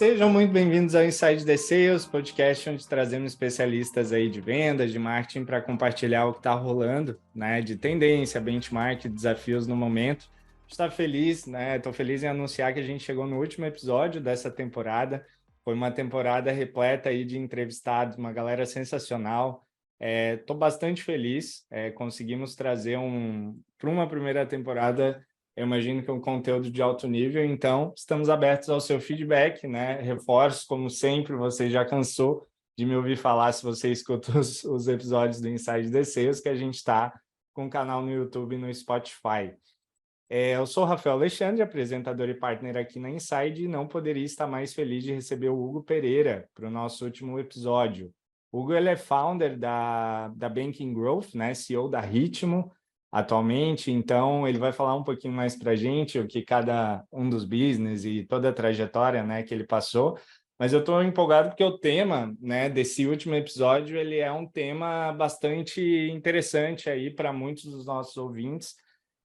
Sejam muito bem-vindos ao Inside the Sales, podcast onde trazemos especialistas aí de vendas, de marketing para compartilhar o que está rolando, né, de tendência, benchmark, desafios no momento. Está feliz, né? Estou feliz em anunciar que a gente chegou no último episódio dessa temporada. Foi uma temporada repleta aí de entrevistados, uma galera sensacional. Estou bastante feliz. Conseguimos trazer para uma primeira temporada. Eu imagino que é um conteúdo de alto nível, então estamos abertos ao seu feedback, né? Reforço, como sempre, você já cansou de me ouvir falar se você escuta os episódios do Inside the Sales, que a gente está com o canal no YouTube e no Spotify. Eu sou o Rafael Alexandre, apresentador e partner aqui na Inside, e não poderia estar mais feliz de receber o Hugo Pereira para o nosso último episódio. O Hugo ele é founder da Banking Growth, né? CEO da Ritmo, atualmente, então ele vai falar um pouquinho mais para a gente o que cada um dos business e toda a trajetória, né, que ele passou, mas eu estou empolgado porque o tema, né, desse último episódio ele é um tema bastante interessante aí para muitos dos nossos ouvintes,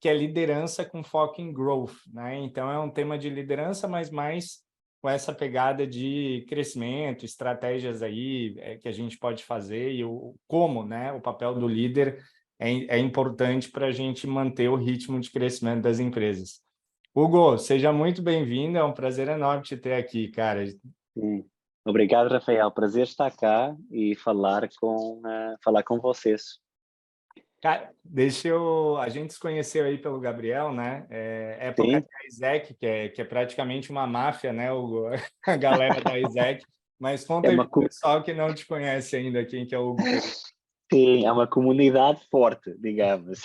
que é liderança com foco em growth, né? Então é um tema de liderança, mas mais com essa pegada de crescimento, estratégias aí que a gente pode fazer e como, né, o papel do líder é importante para a gente manter o ritmo de crescimento das empresas. Hugo, seja muito bem-vindo, é um prazer enorme te ter aqui, cara. Obrigado, Rafael. Prazer estar cá e falar com vocês. Cara, a gente se conheceu aí pelo Gabriel, né? Época Sim, da ISEC, que é praticamente uma máfia, né, Hugo? A galera da ISEC. Mas conta é aí uma, pro pessoal que não te conhece ainda quem que é o Hugo Pereira. sim, é uma comunidade forte, digamos.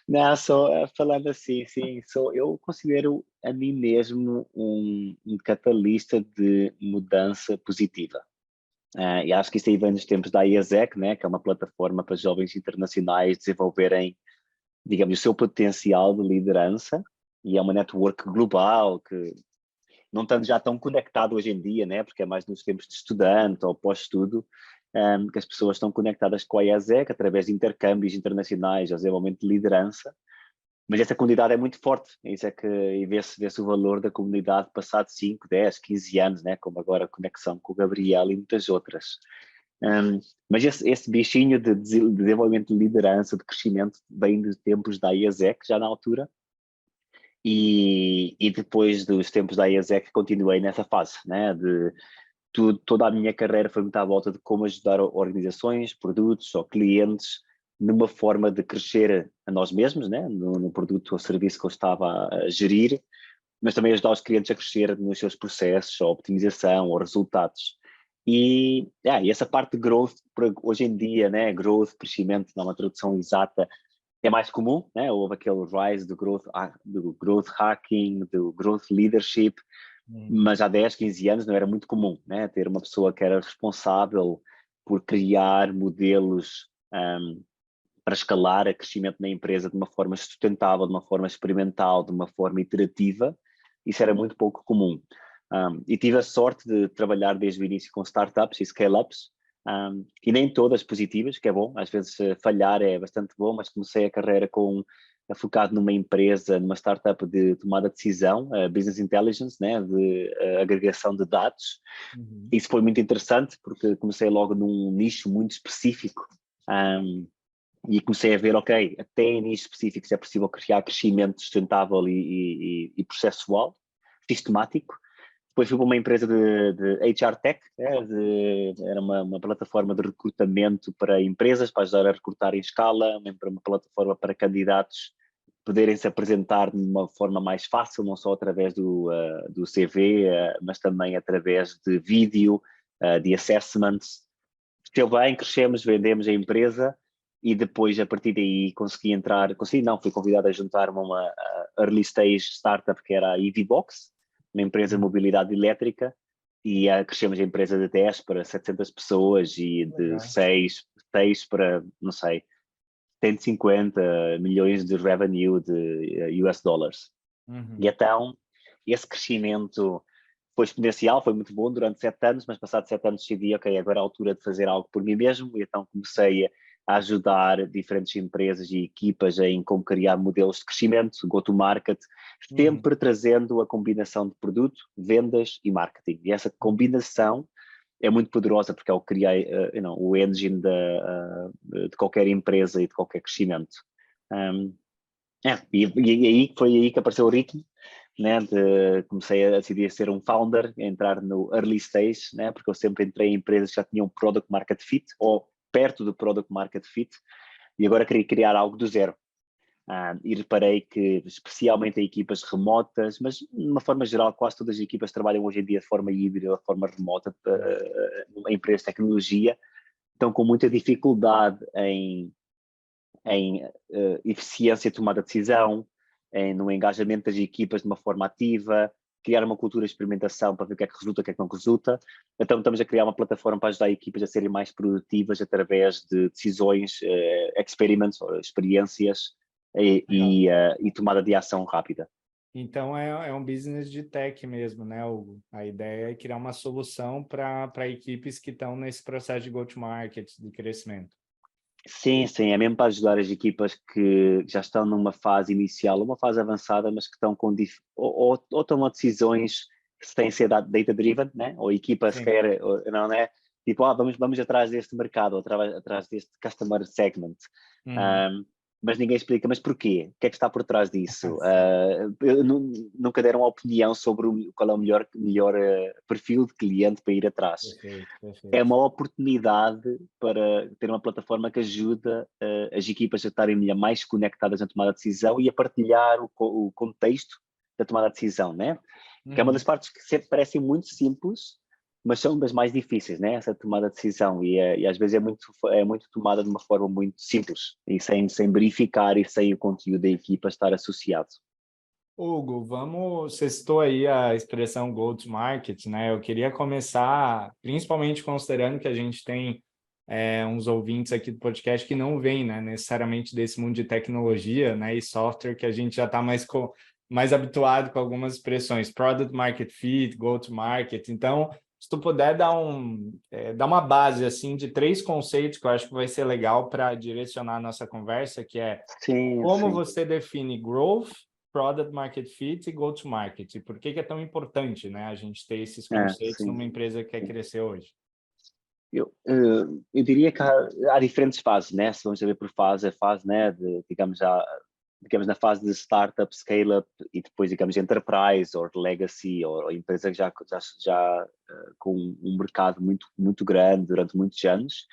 Não, só falando assim, sim, eu considero a mim mesmo um catalista de mudança positiva. E acho que isso aí vem dos tempos da IASEC, né, que é uma plataforma para jovens internacionais desenvolverem, digamos, o seu potencial de liderança, e é uma network global que não estando já tão conectado hoje em dia, né, porque é mais nos tempos de estudante ou pós-estudo, que as pessoas estão conectadas com a IASEC através de intercâmbios internacionais, ao desenvolvimento de liderança, mas essa comunidade é muito forte, isso é que e vê-se o valor da comunidade passado 5, 10, 15 anos, né, como agora a conexão com o Gabriel e muitas outras. Mas esse bichinho de desenvolvimento de liderança, de crescimento, vem de tempos da IASEC, já na altura, e depois dos tempos da IASEC continuei nessa fase, né, toda a minha carreira foi muito à volta de como ajudar organizações, produtos ou clientes numa forma de crescer a nós mesmos, né, no produto ou serviço que eu estava a gerir, mas também ajudar os clientes a crescer nos seus processos, a optimização ou resultados. E essa parte de growth, hoje em dia, né, growth, crescimento, não é uma tradução exata, é mais comum, né? Houve aquele rise do growth hacking, do growth leadership, mas há 10, 15 anos não era muito comum, né? Ter uma pessoa que era responsável por criar modelos para escalar a crescimento na empresa de uma forma sustentável, de uma forma experimental, de uma forma iterativa. Isso era muito pouco comum. E tive a sorte de trabalhar desde o início com startups e scale-ups, e nem todas positivas, que é bom, às vezes falhar é bastante bom, mas comecei a carreira focado numa empresa, numa startup de tomada de decisão, business intelligence, né, de agregação de dados. Isso foi muito interessante porque comecei logo num nicho muito específico, e comecei a ver, ok, até em nichos específicos é possível criar crescimento sustentável e processual, sistemático. Depois fui para uma empresa de HR Tech, era uma plataforma de recrutamento para empresas, para ajudar a recrutar em escala, uma plataforma para candidatos poderem se apresentar de uma forma mais fácil, não só através do CV, mas também através de vídeo, de assessments. Esteve bem, crescemos, vendemos a empresa e depois, a partir daí, fui convidado a juntar-me a uma early stage startup que era a EVBox, uma empresa de mobilidade elétrica, e crescemos a empresa de 10 para 700 pessoas e de 6 para, não sei, 150 milhões de revenue de US dollars. E então, esse crescimento foi exponencial, foi muito bom durante 7 anos, mas passados 7 anos decidi, ok, agora é a altura de fazer algo por mim mesmo, e então comecei a ajudar diferentes empresas e equipas em como criar modelos de crescimento, go-to-market, sempre trazendo a combinação de produto, vendas e marketing. E essa combinação é muito poderosa porque é o que cria o engine de qualquer empresa e de qualquer crescimento. Foi aí que apareceu o Ritmo, né? Comecei a decidir ser um founder, entrar no early stage, né? Porque eu sempre entrei em empresas que já tinham product market fit ou perto do product market fit, e agora queria criar algo do zero. E reparei que, especialmente em equipas remotas, mas de uma forma geral, quase todas as equipas trabalham hoje em dia de forma híbrida, de forma remota, em empresas de tecnologia, estão com muita dificuldade em eficiência de tomada de decisão, no engajamento das equipas de uma forma ativa, criar uma cultura de experimentação para ver o que é que resulta, o que é que não resulta. Então estamos a criar uma plataforma para ajudar equipas a serem mais produtivas através de decisões, experiments, experiências e tomada de ação rápida. Então é um business de tech mesmo, né, Hugo? A ideia é criar uma solução para equipes que estão nesse processo de go-to-market, de crescimento. Sim, é mesmo para ajudar as equipas que já estão numa fase inicial, uma fase avançada, mas que estão com ou tomam decisões que têm que ser data-driven, né? Ou a equipa se quer, não é? Tipo, vamos atrás deste mercado, ou atrás deste customer segment. Mas ninguém explica, mas porquê? O que é que está por trás disso? Nunca deram uma opinião sobre qual é o melhor perfil de cliente para ir atrás. Perfeito. É uma oportunidade para ter uma plataforma que ajuda as equipas a estarem mais conectadas na tomada de decisão e a partilhar o contexto da tomada de decisão, né? Que é uma das partes que sempre parecem muito simples, mas são das mais difíceis, né? Essa tomada de decisão e às vezes é muito tomada de uma forma muito simples e sem verificar e sem o conteúdo da equipa estar associado. Hugo, você citou aí a expressão go-to-market, né? Eu queria começar, principalmente considerando que a gente tem uns ouvintes aqui do podcast que não vêm, né, necessariamente desse mundo de tecnologia, né, e software, que a gente já está mais habituado com algumas expressões, product market fit, go-to-market. Então, se tu puder dar uma base assim de 3 conceitos que eu acho que vai ser legal para direcionar a nossa conversa, que é como você define growth, product market fit e go-to-market. E por que é tão importante, né, a gente ter esses conceitos numa empresa que quer crescer hoje? Eu diria que há diferentes fases, né? Se vamos ver por fase, né? Digamos na fase de startup, scale-up e depois, digamos, enterprise ou legacy ou empresa já com um mercado muito, muito grande durante muitos anos.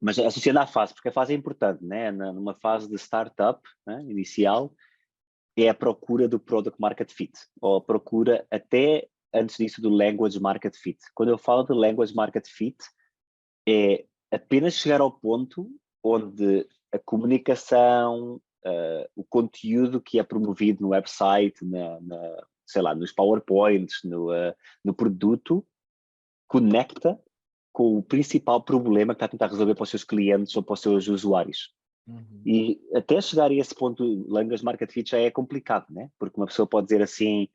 Mas associando à fase, porque a fase é importante, né? Numa fase de startup, né, inicial, é a procura do product market fit, ou a procura até antes disso do language market fit. Quando eu falo de language market fit, é apenas chegar ao ponto onde a comunicação, o conteúdo que é promovido no website, sei lá, nos PowerPoints, no produto, conecta com o principal problema que está a tentar resolver para os seus clientes ou para os seus usuários. E até chegar a esse ponto, language market fit já é complicado, né? Porque uma pessoa pode dizer assim,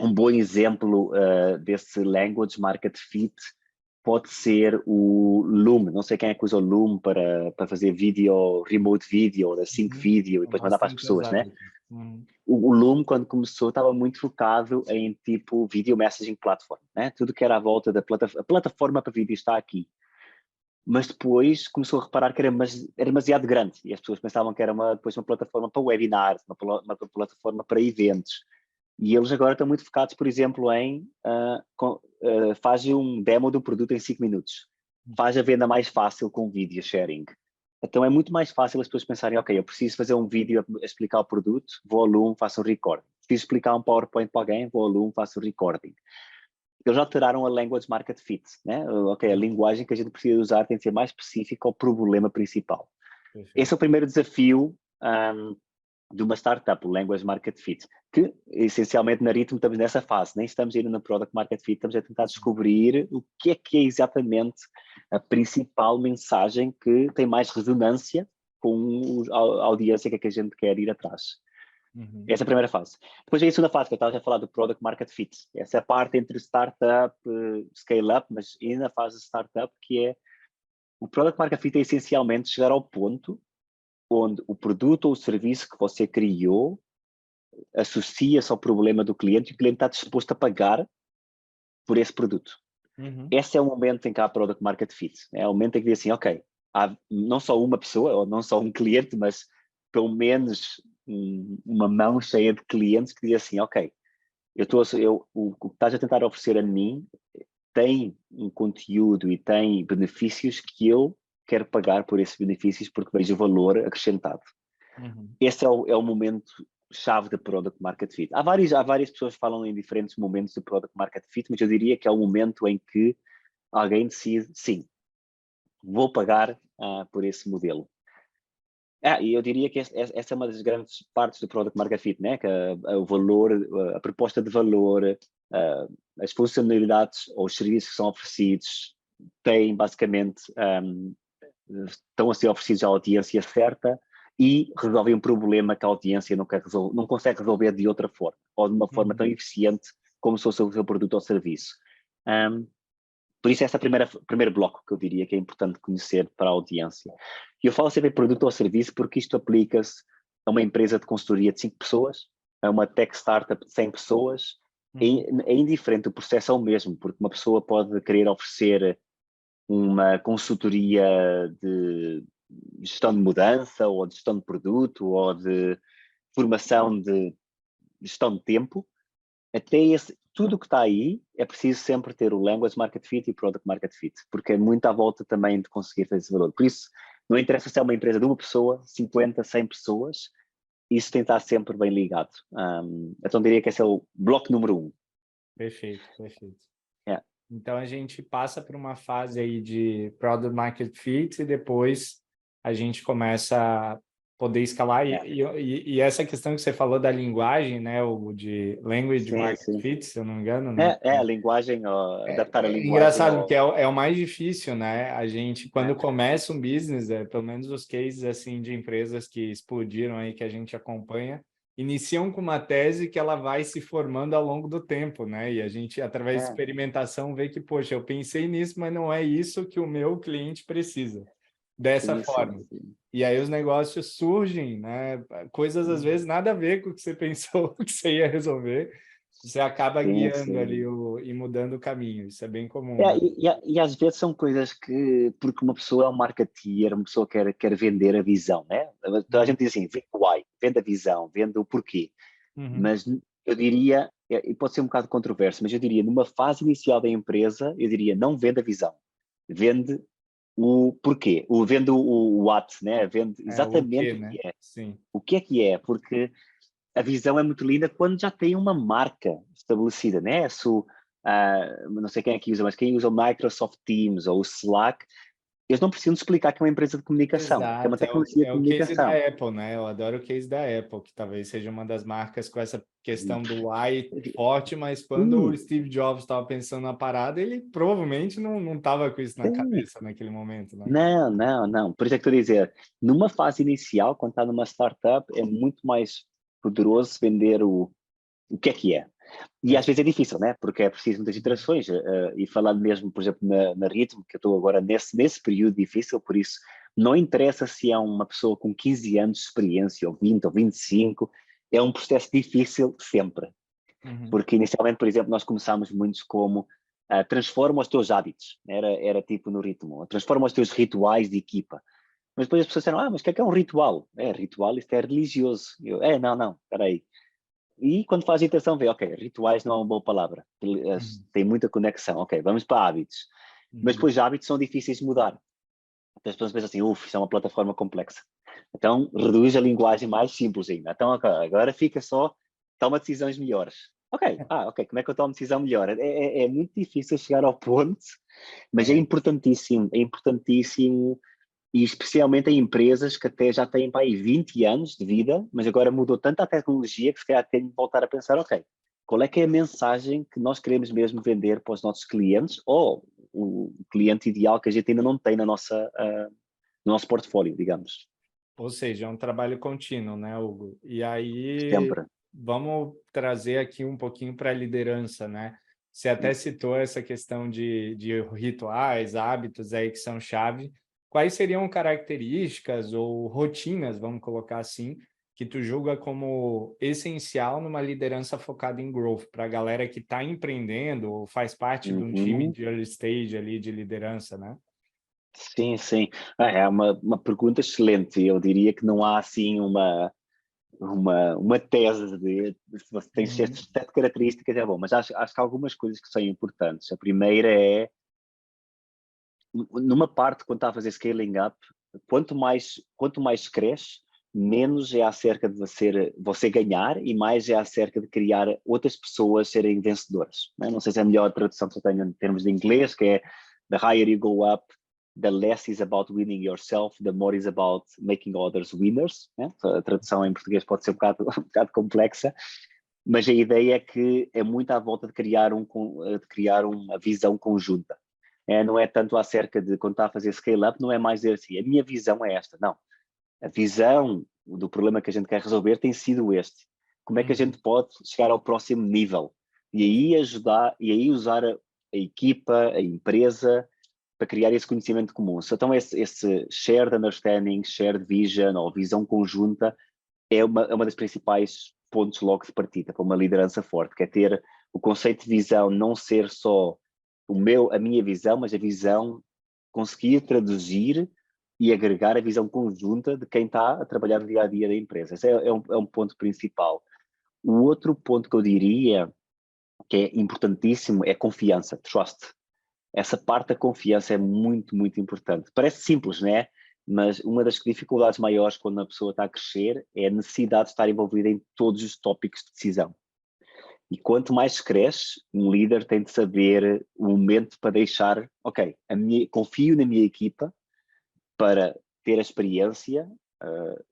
um bom exemplo desse language market fit pode ser o Loom. Não sei quem é que usa o Loom para fazer vídeo, remote video, sync vídeo e depois mandar para as pessoas, né? O Loom, quando começou, estava muito focado em tipo video messaging platform, né? Tudo que era à volta da plataforma para vídeo está aqui. Mas depois começou a reparar que era demasiado grande e as pessoas pensavam que era depois uma plataforma para webinars, uma plataforma para eventos. E eles agora estão muito focados, por exemplo, em faz um demo do produto em 5 minutos. Faz a venda mais fácil com vídeo sharing. Então é muito mais fácil as pessoas pensarem, ok, eu preciso fazer um vídeo a explicar o produto, vou ao Loom, faço um recording. Preciso explicar um PowerPoint para alguém, vou ao Loom, faço um recording. Eles alteraram a language market fit, né? Ok, a linguagem que a gente precisa usar tem que ser mais específica ao problema principal. Perfeito. Esse é o primeiro desafio de uma startup, o language market fit, que essencialmente na Ritmo estamos nessa fase, nem estamos ainda no product market fit, estamos a tentar descobrir o que é exatamente a principal mensagem que tem mais resonância com a audiência que a gente quer ir atrás. Essa é a primeira fase. Depois vem a segunda fase, que eu estava a falar do product market fit. Essa é a parte entre startup, scale-up, mas ainda na fase de startup, que é O Product Market Fit é essencialmente chegar ao ponto onde o produto ou o serviço que você criou associa-se ao problema do cliente e o cliente está disposto a pagar por esse produto. Esse é o momento em que há Product Market Fit. É o momento em que diz assim, ok, há não só uma pessoa, ou não só um cliente, mas pelo menos uma mão cheia de clientes que diz assim, ok, o que estás a tentar oferecer a mim tem um conteúdo e tem benefícios que eu quero pagar por esses benefícios porque vejo valor acrescentado. Esse é o momento chave da Product Market Fit. Há várias pessoas que falam em diferentes momentos do Product Market Fit, mas eu diria que é o momento em que alguém decide, sim, vou pagar por esse modelo. E eu diria que essa é uma das grandes partes do Product Market Fit, né? Que o valor, a proposta de valor, as funcionalidades ou os serviços que são oferecidos têm basicamente, estão a ser oferecidos à audiência certa e resolvem um problema que a audiência não consegue resolver de outra forma, ou de uma forma tão eficiente como se fosse o seu produto ou serviço. Por isso, esse é o primeiro bloco que eu diria que é importante conhecer para a audiência. E eu falo sempre em produto ou serviço porque isto aplica-se a uma empresa de consultoria de 5 pessoas, a uma tech startup de 100 pessoas. É indiferente, o processo é o mesmo, porque uma pessoa pode querer oferecer uma consultoria de gestão de mudança, ou de gestão de produto, ou de formação de gestão de tempo. Tudo que está aí, é preciso sempre ter o Language Market Fit e o Product Market Fit, porque é muito à volta também de conseguir fazer esse valor. Por isso, não interessa se é uma empresa de uma pessoa, 50, 100 pessoas, isso tem que estar sempre bem ligado. Então diria que esse é o bloco número 1. Perfeito, perfeito. Yeah. Então, a gente passa por uma fase aí de Product Market Fit e depois a gente começa a poder escalar. E essa questão que você falou da linguagem, né, o de Language Market Fit, se eu não me engano, né? A linguagem, adaptar a linguagem. Engraçado, porque é o mais difícil, né? A gente, quando começa um business, pelo menos os cases assim, de empresas que explodiram aí, que a gente acompanha, iniciam com uma tese que ela vai se formando ao longo do tempo, né? E a gente, através de experimentação, vê que, poxa, eu pensei nisso, mas não é isso que o meu cliente precisa, dessa forma. Sim. E aí os negócios surgem, né? Coisas, às vezes, nada a ver com o que você pensou que você ia resolver. Você acaba guiando ali e mudando o caminho. Isso é bem comum, né? E às vezes são coisas que, porque uma pessoa é um marketeer, uma pessoa quer vender a visão, né? Toda a gente diz assim, vende o why, vende a visão, vende o porquê. Mas eu diria, e pode ser um bocado controverso, mas eu diria, numa fase inicial da empresa, eu diria, não vende a visão, vende o porquê, vende o what, né? Vende exatamente o quê, né? o que é. Sim. O que é, porque a visão é muito linda quando já tem uma marca estabelecida, né? Não sei quem é que usa, mas quem usa o Microsoft Teams ou o Slack, eles não precisam explicar que é uma empresa de comunicação, que é uma Exato, tecnologia de é o case da comunicação. Apple, né? Eu adoro o case da Apple, que talvez seja uma das marcas com essa questão do why forte, mas quando o Steve Jobs estava pensando na parada, ele provavelmente não estava com isso na cabeça naquele momento, né? Não. Por isso é que estou a dizer, numa fase inicial, quando está numa startup, é muito mais poderoso vender o que é. E às vezes é difícil, né? Porque é preciso muitas iterações. E falando mesmo, por exemplo, na Ritmo, que eu estou agora nesse período difícil, por isso não interessa se é uma pessoa com 15 anos de experiência, ou 20, ou 25, é um processo difícil sempre. Porque inicialmente, por exemplo, nós começámos muitos como transforma os teus hábitos, era tipo no Ritmo, transforma os teus rituais de equipa. Mas depois as pessoas disseram, mas o que é um ritual? Ritual, isto é religioso. Não, espera aí. E quando faz a iteração, vê, ok, rituais não é uma boa palavra, tem muita conexão, ok, vamos para hábitos. Mas depois hábitos são difíceis de mudar. Então as pessoas pensam assim, isso é uma plataforma complexa. Então reduz a linguagem mais simples ainda. Então agora fica só, toma decisões melhores. Ok, como é que eu tomo decisão melhor? É muito difícil chegar ao ponto, mas é importantíssimo, e especialmente em empresas que até já têm aí 20 anos de vida, mas agora mudou tanto a tecnologia que se calhar tem de voltar a pensar, ok, qual é que é a mensagem que nós queremos mesmo vender para os nossos clientes, ou o cliente ideal que a gente ainda não tem no nosso portfólio, digamos. Ou seja, é um trabalho contínuo, né, Hugo? E aí, Sempre. vamos trazer aqui um pouquinho para a liderança, né? Você até citou essa questão de rituais, hábitos aí que são chave, quais seriam características ou rotinas, vamos colocar assim, que tu julga como essencial numa liderança focada em growth, para a galera que está empreendendo ou faz parte de um time Uhum. de early stage ali de liderança, né? Sim, sim. É uma pergunta excelente. Eu diria que não há assim uma tese de se você tem Uhum, estas 7 características, é bom, mas acho que há algumas coisas que são importantes. A primeira é, numa parte, quando está a fazer scaling up, quanto mais cresce, menos é acerca de você ganhar e mais é acerca de criar outras pessoas serem vencedoras. Não sei se é a melhor tradução que eu tenho em termos de inglês, que é the higher you go up, the less is about winning yourself, the more is about making others winners. Né? A tradução em português pode ser um bocado complexa, mas a ideia é que é muito à volta de criar uma visão conjunta. Não é tanto acerca de quando está a fazer scale-up, não é mais dizer assim, a minha visão é esta. Não, a visão do problema que a gente quer resolver tem sido este. Como é que a uhum, gente pode chegar ao próximo nível? E aí ajudar, e aí usar a equipa, a empresa, para criar esse conhecimento comum. Então esse shared understanding, shared vision ou visão conjunta é uma das principais pontos logo de partida para uma liderança forte, que é ter o conceito de visão não ser só a minha visão, mas a visão conseguir traduzir e agregar a visão conjunta de quem está a trabalhar no dia a dia da empresa. Esse é um ponto principal. O outro ponto que eu diria que é importantíssimo é confiança, trust. Essa parte da confiança é muito, muito importante. Parece simples, né? Mas uma das dificuldades maiores quando a pessoa está a crescer é a necessidade de estar envolvida em todos os tópicos de decisão. E quanto mais cresce, um líder tem de saber o momento para deixar, ok, confio na minha equipa para ter a experiência,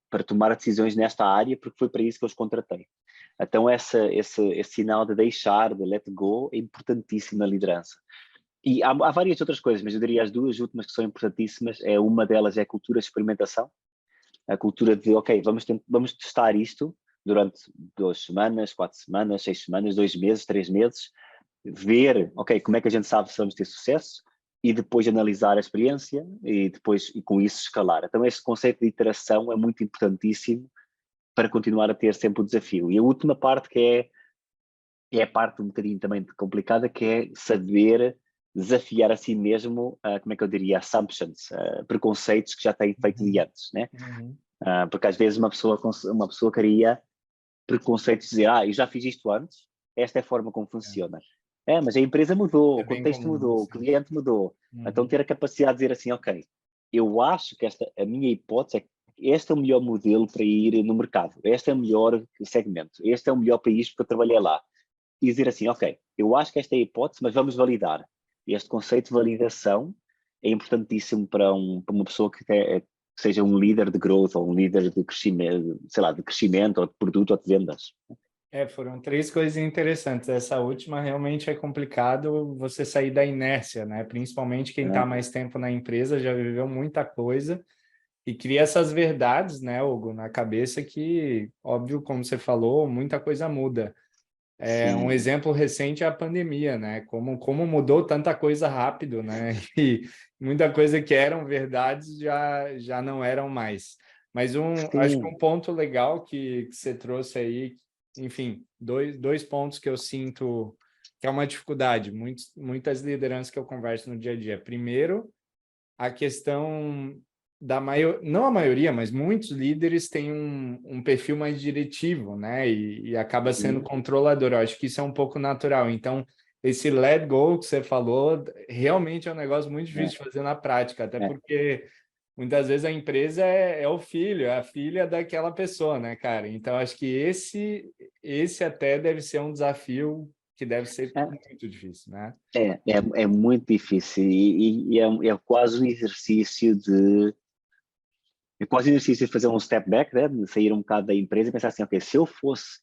para tomar decisões nesta área, porque foi para isso que eu os contratei. Então esse sinal de deixar, de let go, é importantíssimo na liderança. E há várias outras coisas, mas eu diria as duas últimas que são importantíssimas. Uma delas é a cultura de experimentação, a cultura de, ok, vamos testar isto durante 2 semanas, 4 semanas, 6 semanas, 2 meses, 3 meses, ver, ok, como é que a gente sabe se vamos ter sucesso e depois analisar a experiência e com isso escalar. Então esse conceito de iteração é muito importantíssimo para continuar a ter sempre o desafio. E a última parte é a parte um bocadinho também complicada, que é saber desafiar a si mesmo, como é que eu diria, assumptions, preconceitos que já têm feito de uhum, antes, né? uhum. Porque às vezes uma pessoa cria preconceitos de dizer, eu já fiz isto antes, esta é a forma como funciona. Mas a empresa mudou, É o bem contexto comum, mudou, o assim. cliente mudou. Então Uhum. ter a capacidade de dizer assim, ok, eu acho que a minha hipótese é que este é o melhor modelo para ir no mercado, este é o melhor segmento, este é o melhor país porque eu trabalhei lá. E dizer assim, ok, eu acho que esta é a hipótese, mas vamos validar. E este conceito de validação é importantíssimo para uma pessoa que seja um líder de growth ou um líder de crescimento, sei lá, de crescimento ou de produto ou de vendas. Foram três coisas interessantes. Essa última realmente é complicado você sair da inércia, né? Principalmente quem está Né? mais tempo na empresa já viveu muita coisa e cria essas verdades, né, Hugo, na cabeça que, óbvio, como você falou, muita coisa muda. Um Sim, exemplo recente é a pandemia, né? Como mudou tanta coisa rápido, né? E muita coisa que eram verdades já não eram mais. Mas acho que sim, um ponto legal que você trouxe aí, enfim, dois pontos que eu sinto que é uma dificuldade, muitas lideranças que eu converso no dia a dia. Primeiro, a questão não a maioria, mas muitos líderes têm um perfil mais diretivo, né? E acaba sendo uhum, controlador. Eu acho que isso é um pouco natural. Então, esse let go que você falou, realmente é um negócio muito é, difícil de fazer na prática, até é, porque muitas vezes a empresa é o filho, é a filha daquela pessoa, né, cara? Então, acho que esse até deve ser um desafio que deve ser muito difícil, né? é muito difícil e é quase um exercício de fazer um step back, né? De sair um bocado da empresa e pensar assim, ok, se eu fosse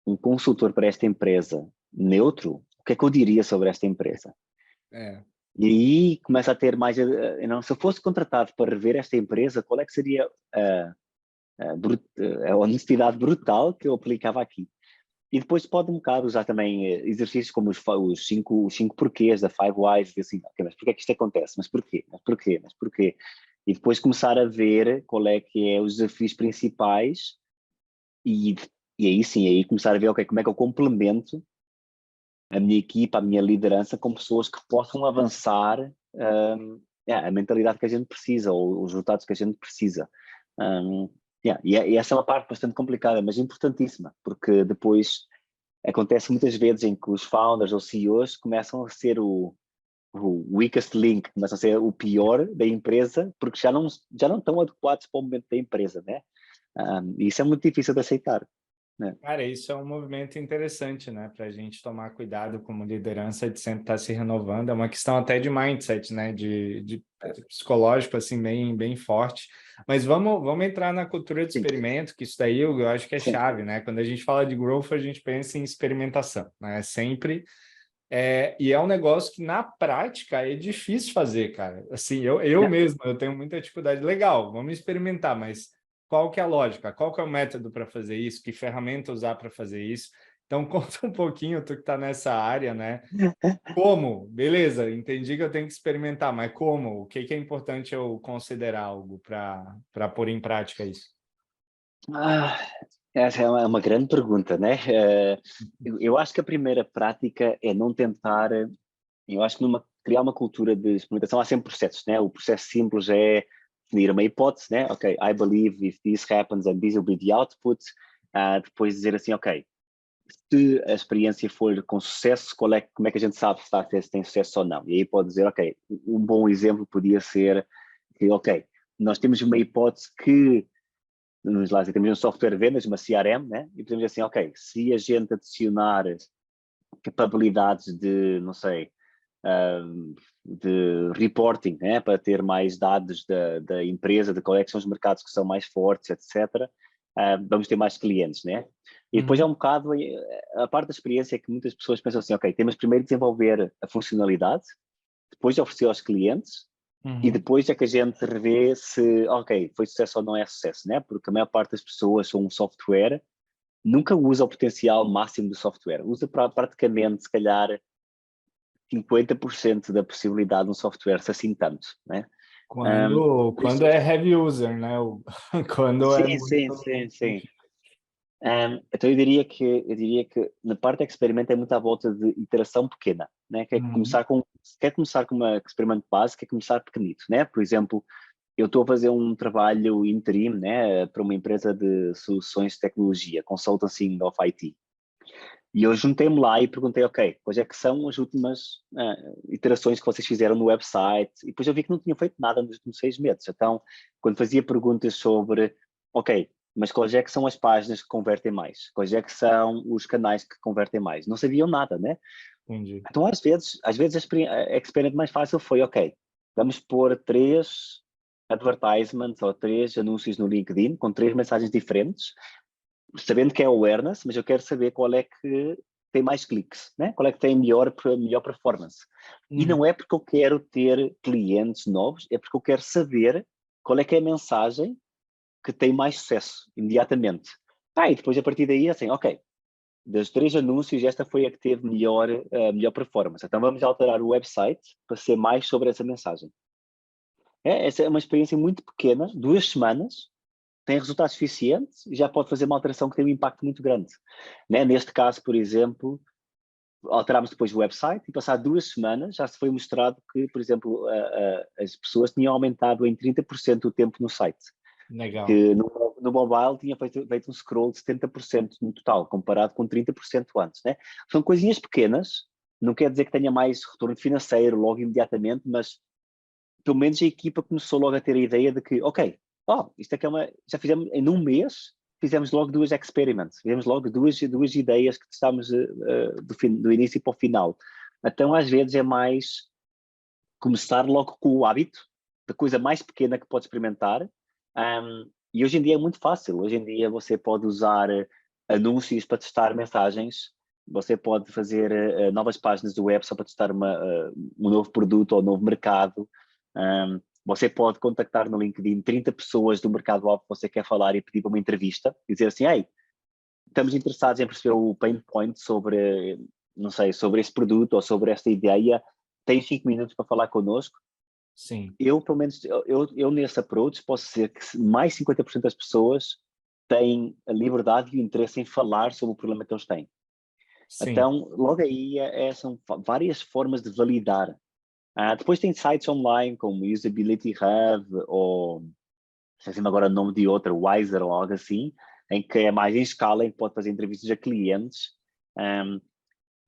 um consultor para esta empresa neutro, o que é que eu diria sobre esta empresa? É. E aí começa a ter mais, não, se eu fosse contratado para rever esta empresa, qual é que seria a honestidade brutal que eu aplicava aqui? E depois pode um bocado usar também exercícios como os cinco porquês da Five Whys, e assim, ok, mas porquê é que isto acontece? Mas porquê? Mas porquê? Mas porquê? e depois começar a ver qual é que é os desafios principais e, e aí sim, aí começar a ver, ok, como é que eu complemento a minha equipa, a minha liderança com pessoas que possam avançar a mentalidade que a gente precisa ou os resultados que a gente precisa. E essa é uma parte bastante complicada, mas importantíssima, porque depois acontece muitas vezes em que os founders ou CEOs começam a ser o weakest link, começam a ser o pior da empresa, porque já não estão adequados para o momento da empresa, né? E isso é muito difícil de aceitar. Né? Cara, isso é um movimento interessante, né? Para a gente tomar cuidado como liderança de sempre estar se renovando. É uma questão até de mindset, né? De psicológico, assim, bem forte. Mas vamos entrar na cultura de Sim, experimento, que isso daí eu acho que é sim. chave, né? Quando a gente fala de growth, a gente pensa em experimentação, né? Sempre. E é um negócio que, na prática, é difícil fazer, cara. Assim, eu Yeah. mesmo, eu tenho muita dificuldade. Legal, vamos experimentar, mas qual que é a lógica? Qual que é o método para fazer isso? Que ferramenta usar para fazer isso? Então, conta um pouquinho, tu que está nessa área, né? Como? Beleza, entendi que eu tenho que experimentar, mas como? O que que é importante eu considerar algo para pôr em prática isso? Ah, essa é uma grande pergunta, né? Eu acho que a primeira prática é não tentar. Eu acho que criar uma cultura de experimentação há sempre processos, né? O processo simples é definir uma hipótese, né? Ok, I believe if this happens and this will be the output. Depois dizer assim, ok, se a experiência for com sucesso, como é que a gente sabe se tem sucesso ou não? E aí pode dizer, ok, um bom exemplo podia ser que, ok, nós temos uma hipótese que nos lá, temos um software de vendas, uma CRM, né? E podemos dizer assim, ok, se a gente adicionar capabilidades de, não sei, de reporting, né? Para ter mais dados da empresa, de quais são os mercados que são mais fortes, etc., vamos ter mais clientes, né? E depois é Uhum, um bocado, a parte da experiência é que muitas pessoas pensam assim, ok, temos primeiro de desenvolver a funcionalidade, depois de oferecer aos clientes, e uhum. depois é que a gente revê se, ok, foi sucesso ou não é sucesso, né? Porque a maior parte das pessoas são um software, nunca usa o potencial máximo do software. Usa praticamente, se calhar, 50% da possibilidade de um software se assim tanto, né? Por Quando isso, é heavy user, né? Quando é sim, sim, muito. sim, sim. Então eu diria que na parte de experimento é muito à volta de iteração pequena, né? Uhum. Se quer começar com um experimento básico, é começar pequenito, né? Por exemplo, eu estou a fazer um trabalho interim, né, para uma empresa de soluções de tecnologia, consulting of IT. E eu juntei-me lá e perguntei, ok, quais é que são as últimas iterações que vocês fizeram no website? E depois eu vi que não tinham feito nada nos últimos 6 meses. Então, quando fazia perguntas sobre, ok, mas quais é que são as páginas que convertem mais? Quais é que são os canais que convertem mais? Não sabiam nada, né? Entendi. Então, às vezes a experiência mais fácil foi, ok, vamos pôr 3 advertisements ou 3 anúncios no LinkedIn com 3 mensagens diferentes, sabendo que é awareness, mas eu quero saber qual é que tem mais cliques, né? Qual é que tem melhor performance. E Uhum. não é porque eu quero ter clientes novos, é porque eu quero saber qual é que é a mensagem que tem mais sucesso imediatamente. E depois a partir daí, assim, ok, das 3 anúncios, esta foi a que teve melhor performance. Então vamos alterar o website para ser mais sobre essa mensagem. Essa é uma experiência muito pequena, 2 semanas, tem resultados suficientes e já pode fazer uma alteração que tem um impacto muito grande. Né? Neste caso, por exemplo, alterámos depois o website e passado 2 semanas já se foi mostrado que, por exemplo, as pessoas tinham aumentado em 30% o tempo no site. Legal. Que no mobile tinha feito um scroll de 70% no total, comparado com 30% antes. Né? São coisinhas pequenas, não quer dizer que tenha mais retorno financeiro logo imediatamente, mas pelo menos a equipa começou logo a ter a ideia de que, ok, isto é que já fizemos em um mês, fizemos logo 2 experiments, fizemos logo duas ideias que testámos do início para o final. Então, às vezes, é mais começar logo com o hábito, da coisa mais pequena que pode experimentar. E hoje em dia é muito fácil. Hoje em dia você pode usar anúncios para testar mensagens, você pode fazer novas páginas do web só para testar um novo produto ou um novo mercado. Você pode contactar no LinkedIn 30 pessoas do mercado-alvo que você quer falar e pedir para uma entrevista e dizer assim, ei, estamos interessados em perceber o pain point sobre, não sei, sobre esse produto ou sobre esta ideia, tem 5 minutos para falar connosco. Sim, Eu, pelo menos, eu nesse approach posso dizer que mais 50% das pessoas têm a liberdade e o interesse em falar sobre o problema que eles têm. sim. Então, logo aí são várias formas de validar. Depois tem sites online como Usability Hub ou, esqueci-me agora o nome de outra, Wiser ou algo assim, em que é mais em escala, em que pode fazer entrevistas a clientes, um,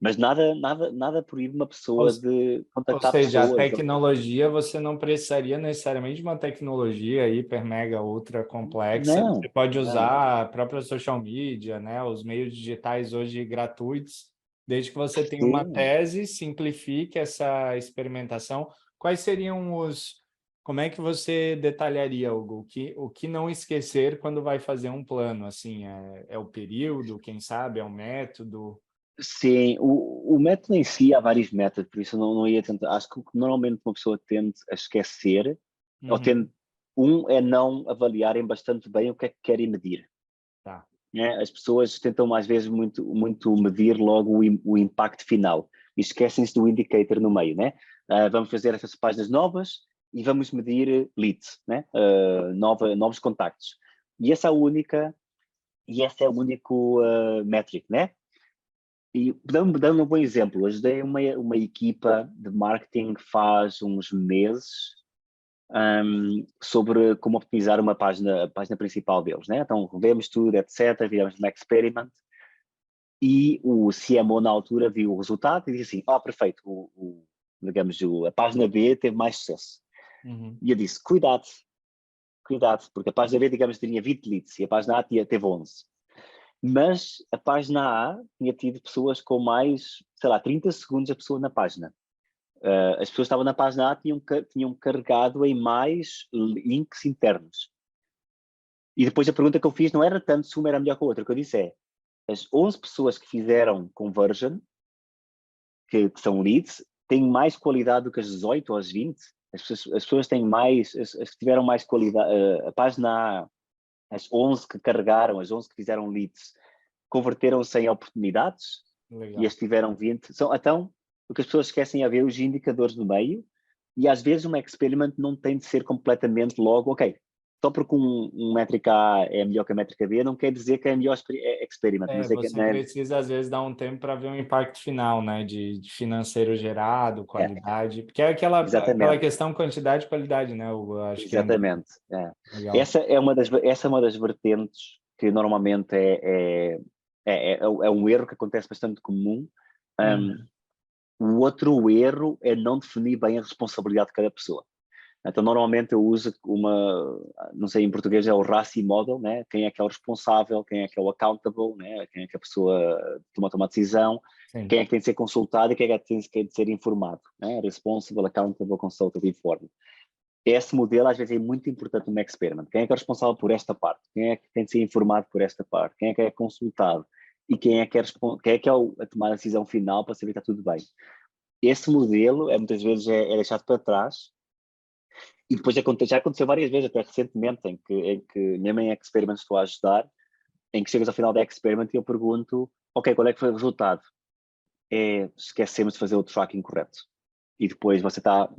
mas nada proíbe uma Ou, pessoa de ou contactar seja, a pessoas. tecnologia, você não precisaria necessariamente de uma tecnologia hiper, mega, ultra complexa. Você Não, pode não. usar a própria social media, né? Os meios digitais hoje gratuitos, desde que você tenha uma Sim. tese, simplifique essa experimentação. Quais seriam os... Como é que você detalharia, Hugo? O que não esquecer quando vai fazer um plano? Assim, é o período, quem sabe, é o método? Sim, o método em si, há vários métodos, por isso eu não ia tentar. Acho que o que normalmente uma pessoa tende a esquecer, ou Uhum, tende, é não avaliarem bastante bem o que é que querem medir. tá. Né? As pessoas tentam às vezes muito medir logo o impacto final e esquecem-se do indicator no meio, né? Vamos fazer essas páginas novas e vamos medir leads, né? Novos contactos. E essa é a única, e esse é o único métrico, né? E dando um bom exemplo, ajudei uma equipa de marketing faz uns meses sobre como optimizar a página principal deles, né? Então, revemos tudo, etc., fizemos um experiment e o CMO na altura viu o resultado e disse assim, perfeito, digamos, a página B teve mais sucesso. Uhum. E eu disse, cuidado, porque a página B, digamos, tinha 20 leads e a página A teve 11. Mas a página A tinha tido pessoas com mais, sei lá, 30 segundos a pessoa na página. As pessoas que estavam na página A tinham carregado em mais links internos. E depois a pergunta que eu fiz não era tanto se uma era melhor que a outra, o que eu disse é, as 11 pessoas que fizeram conversion, que são leads, têm mais qualidade do que as 18 ou as 20. As pessoas têm mais, as que tiveram mais qualidade, a página A, as 11 que carregaram, as 11 que fizeram leads, converteram-se em oportunidades e Legal. as tiveram 20. Então, o que as pessoas esquecem é ver os indicadores no meio e às vezes uma experiment não tem de ser completamente logo, ok, só porque um métrica A é melhor que a métrica B, não quer dizer que é melhor experiment. Não sei que, Você né? precisa, às vezes, dar um tempo para ver o impacto final, né? De financeiro gerado, É, qualidade. Porque é aquela exatamente. questão quantidade e qualidade, né? Eu acho que é Exatamente. É. legal. Essa é uma das vertentes que normalmente é um erro que acontece bastante comum. Um, Uhum. o outro erro é não definir bem a responsabilidade de cada pessoa. Então, normalmente eu uso não sei, em português é o RACI model, né? Quem é que é o responsável, quem é que é o accountable, né? Quem é que a pessoa toma a decisão, Sim, quem é que tem de ser consultado e quem é que tem de ser informado, né? Responsible, accountable, consulted, informed. Esse modelo às vezes é muito importante no experiment. Quem é que é responsável por esta parte? Quem é que tem de ser informado por esta parte? Quem é que é consultado? E quem é que é a tomar a decisão final para saber que está tudo bem? Esse modelo muitas vezes é deixado para trás e depois já aconteceu várias vezes, até recentemente, em que mesmo em experiments estou a ajudar, em que chegas ao final da experiment e eu pergunto, ok, qual é que foi o resultado? Esquecemos de fazer o tracking correto. E depois você está,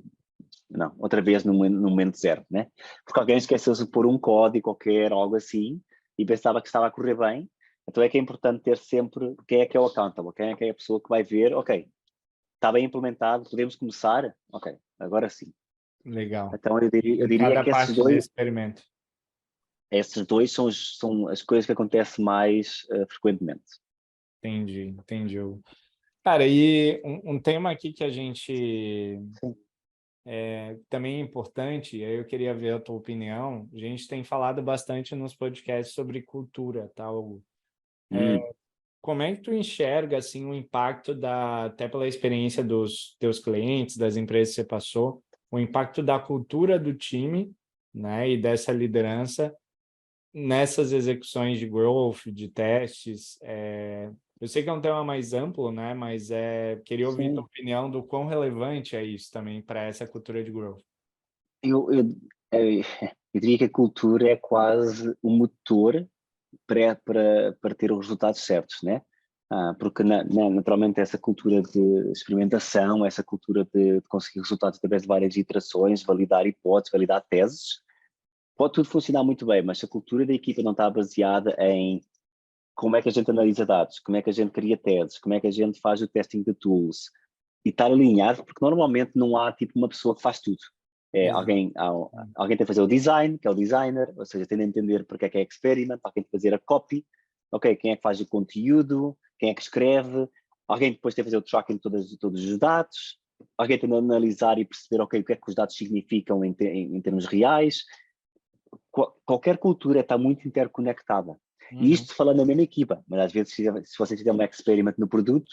não, outra vez no momento zero, né? Porque alguém esqueceu-se de pôr um código qualquer, algo assim, e pensava que estava a correr bem. Então é que é importante ter sempre quem é que é o accountable, quem é que é a pessoa que vai ver, ok, está bem implementado, podemos começar? Ok, agora sim. legal. Então eu Em diria cada que parte do experimento. esses dois são as coisas que acontecem mais frequentemente. Entendi. Cara, e um tema aqui que a gente Sim. também é importante, e aí eu queria ver a tua opinião. A gente tem falado bastante nos podcasts sobre cultura, tal. Hum, Como é que tu enxerga assim o impacto até pela experiência dos teus clientes, das empresas que você passou, o impacto da cultura do time, né, e dessa liderança nessas execuções de growth, de testes? Eu sei que é um tema mais amplo, né, mas queria ouvir tua sim. opinião do quão relevante é isso também para essa cultura de growth. Eu, eu, eu, eu diria que a cultura é quase o motor para ter os resultados certos, né? Porque naturalmente essa cultura de experimentação, essa cultura de conseguir resultados através de várias iterações, validar hipóteses, validar teses, pode tudo funcionar muito bem, mas se a cultura da equipa não está baseada em como é que a gente analisa dados, como é que a gente cria teses, como é que a gente faz o testing de tools, e estar alinhado, porque normalmente não há tipo uma pessoa que faz tudo. Alguém tem que fazer o design, que é o designer, ou seja, tem de entender porque é que é experiment, alguém tem que fazer a copy, ok, quem é que faz o conteúdo, quem é que escreve, alguém depois tem de fazer o tracking de todos os dados, alguém tem de analisar e perceber, ok, o que é que os dados significam em termos reais. Qualquer cultura está muito interconectada. E isto falando na mesma equipa, mas às vezes se você tiver um experiment no produto,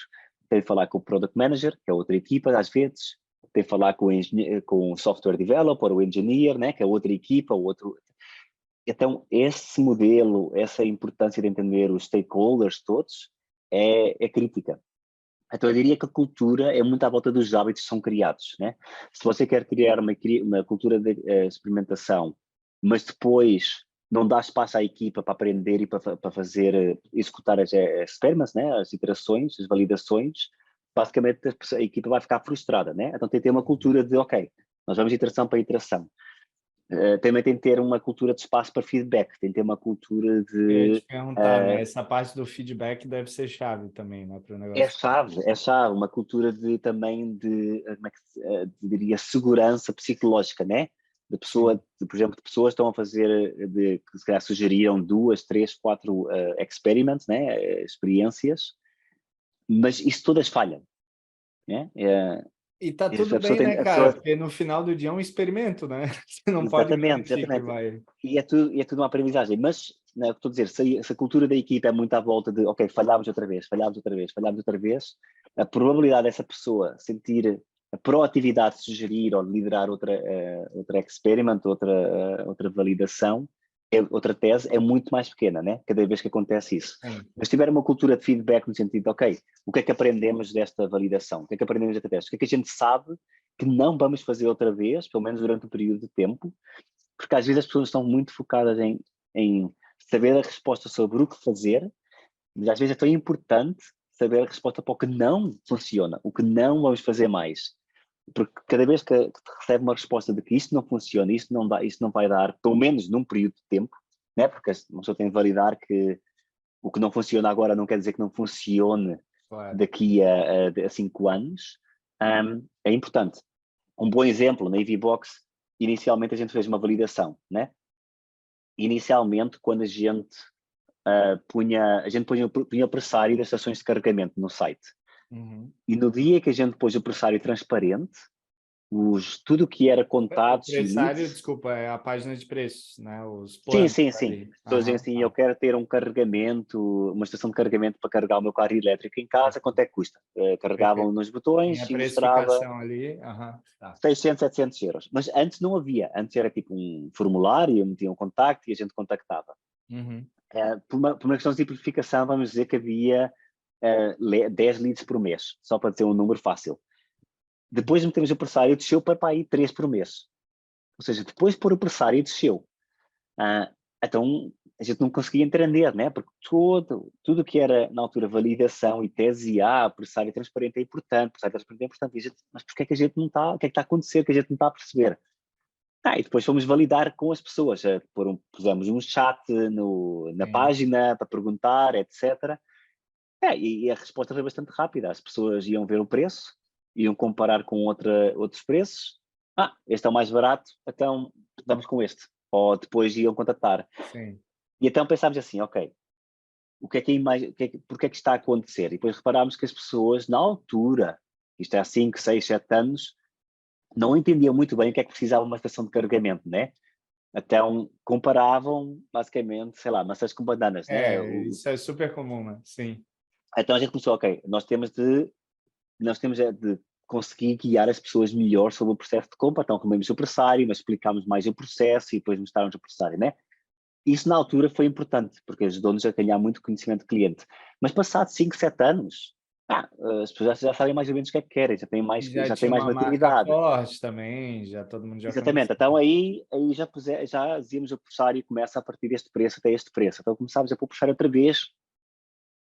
tem de falar com o Product Manager, que é outra equipa, às vezes, tem de falar com o Software Developer, o Engineer, né, que é outra equipa, outro... Então, esse modelo, essa importância de entender os stakeholders todos, é crítica. Então, eu diria que a cultura é muito à volta dos hábitos que são criados, né? Se você quer criar uma cultura de experimentação, mas depois não dá espaço à equipa para aprender e para fazer, executar as experiments, né? As iterações, as validações, basicamente a equipa vai ficar frustrada, né? Então, tem que ter uma cultura de, ok, nós vamos iteração para iteração. Também tem que ter uma cultura de espaço para feedback, tem que ter uma cultura Eu ia de... te perguntar, né? Essa parte do feedback deve ser chave também, né, para o negócio. É chave, uma cultura também de, como é que diria, segurança psicológica, né? Por exemplo, de pessoas que estão a fazer, que se calhar sugeriram 2, 3, 4 experiments, né? Experiências, mas isso todas falham, né? E tá tudo bem, né, cara? Porque no final do dia é um experimento, né? Você não pode garantir que vai... E é tudo uma aprendizagem, mas, né, estou a dizer, se a cultura da equipa é muito à volta de, ok, falhámos outra vez, a probabilidade dessa pessoa sentir a proatividade de sugerir ou liderar outra experiment, outra validação, outra tese, é muito mais pequena, né? Cada vez que acontece isso. Sim. Mas se tiver uma cultura de feedback no sentido de, ok, o que é que aprendemos desta validação? O que é que aprendemos desta tese? O que é que a gente sabe que não vamos fazer outra vez, pelo menos durante um período de tempo, porque às vezes as pessoas estão muito focadas em saber a resposta sobre o que fazer, mas às vezes é tão importante saber a resposta para o que não funciona, o que não vamos fazer mais. Porque cada vez que recebe uma resposta de que isto não funciona, isto não dá, isto não vai dar, pelo menos num período de tempo, né? Porque uma pessoa tem de validar que o que não funciona agora não quer dizer que não funcione daqui a 5 anos, é importante. Um bom exemplo, na EVBox, inicialmente a gente fez uma validação, né? Inicialmente, quando a gente punha o pressário das estações de carregamento no site. E no dia que a gente pôs o pressário transparente, tudo que era contatos o pressário, e leads... desculpa, é a página de preços, né? Os Sim. ali. Pessoas dizem assim, eu quero ter um carregamento, uma estação de carregamento para carregar o meu carro elétrico em casa, quanto é que custa? Carregavam nos botões e mostrava ali. 600, 700 euros. Mas antes não havia, antes era tipo um formulário, metia um contacto e a gente contactava. Por uma questão de simplificação, vamos dizer que havia 10 leads por mês, só para dizer um número fácil. Depois metemos o pressário, desceu para aí 3 por mês. Ou seja, depois de pôr o pressário, desceu. Então, a gente não conseguia entender, né? Porque tudo que era, na altura, validação e tese, pressário transparente é importante, mas porquê é que a gente não está, o que é que está a acontecer que a gente não está a perceber? E depois fomos validar com as pessoas, pusemos um chat na página para perguntar, etc. E a resposta foi bastante rápida. As pessoas iam ver o preço, iam comparar com outros preços. Este é o mais barato, então vamos com este. Ou depois iam contatar. Sim. E então pensámos assim, ok, porque é que está a acontecer? E depois reparámos que as pessoas, na altura, isto é há 5, 6, 7 anos, não entendiam muito bem o que é que precisava uma estação de carregamento, né? Então, comparavam, basicamente, sei lá, maçãs com bananas, né? Isso é super comum, né? Sim. Então a gente começou, ok, nós temos de conseguir guiar as pessoas melhor sobre o processo de compra. Então, arrumamos o pressário, mas explicámos mais o processo e depois mostramos o pressário, né? Isso na altura foi importante, porque ajudou-nos a ganhar muito conhecimento de cliente. Mas passados 5, 7 anos, as pessoas já sabem mais ou menos o que é que querem, já têm mais tinha uma marca maturidade. forte também, já todo mundo já Exatamente, conhecia. então aí já dizíamos o pressário começa a partir deste preço até este preço. Então começámos a pôr o pressário outra vez